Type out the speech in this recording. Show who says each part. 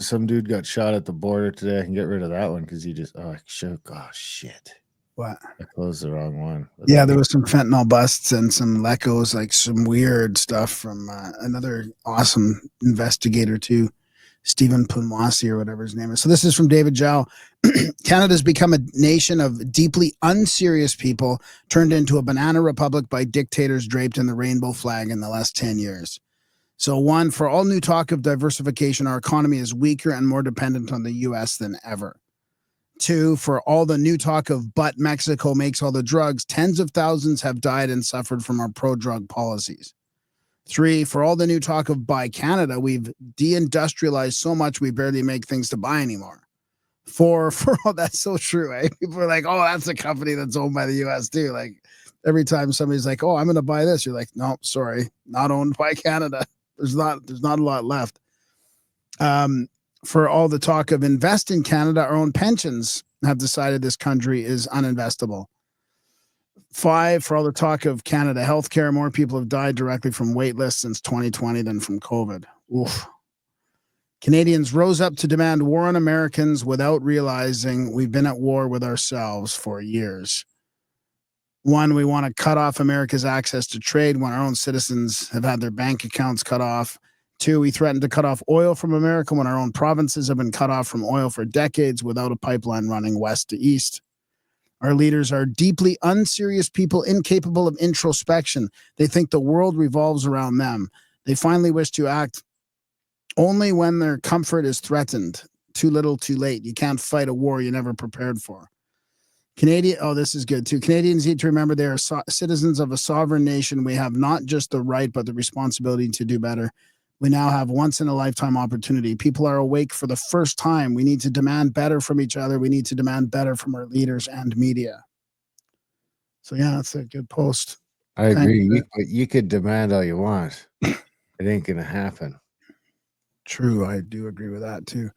Speaker 1: some dude got shot at the border today. I can get rid of that one because he just shit.
Speaker 2: What?
Speaker 1: I closed the wrong one.
Speaker 2: Yeah, there was some fentanyl busts and some lecos, like some weird stuff from another awesome investigator too, Stephen Punwasi or whatever his name is. So this is from David Zhao. Canada's become a nation of deeply unserious people turned into a banana republic by dictators draped in the rainbow flag in the last 10 years. So one, for all new talk of diversification, our economy is weaker and more dependent on the U.S. than ever. Two, for all the new talk of but Mexico makes all the drugs, tens of thousands have died and suffered from our pro-drug policies. Three, for all the new talk of buy Canada, we've deindustrialized so much we barely make things to buy anymore. Four, for all that's so true, eh? People are like, oh, that's a company that's owned by the U.S. too. Like every time somebody's like, oh, I'm going to buy this, you're like, no, sorry, not owned by Canada. There's not a lot left. For all the talk of invest in Canada, our own pensions have decided this country is uninvestable. Five, for all the talk of Canada healthcare, more people have died directly from wait lists since 2020 than from COVID. Oof. Canadians rose up to demand war on Americans without realizing we've been at war with ourselves for years. One, we want to cut off America's access to trade when our own citizens have had their bank accounts cut off. Two, we threatened to cut off oil from America when our own provinces have been cut off from oil for decades without a pipeline running west to east. Our leaders are deeply unserious people, incapable of introspection. They think the world revolves around them. They finally wish to act only when their comfort is threatened. Too little, too late. You can't fight a war you never prepared for. This is good too. Canadians need to remember they are citizens of a sovereign nation. We have not just the right, but the responsibility to do better. We now have once-in-a-lifetime opportunity. People are awake for the first time. We need to demand better from each other. We need to demand better from our leaders and media. So, yeah, that's a good post.
Speaker 1: I agree. You could demand all you want. It ain't going to happen.
Speaker 2: True. I do agree with that, too.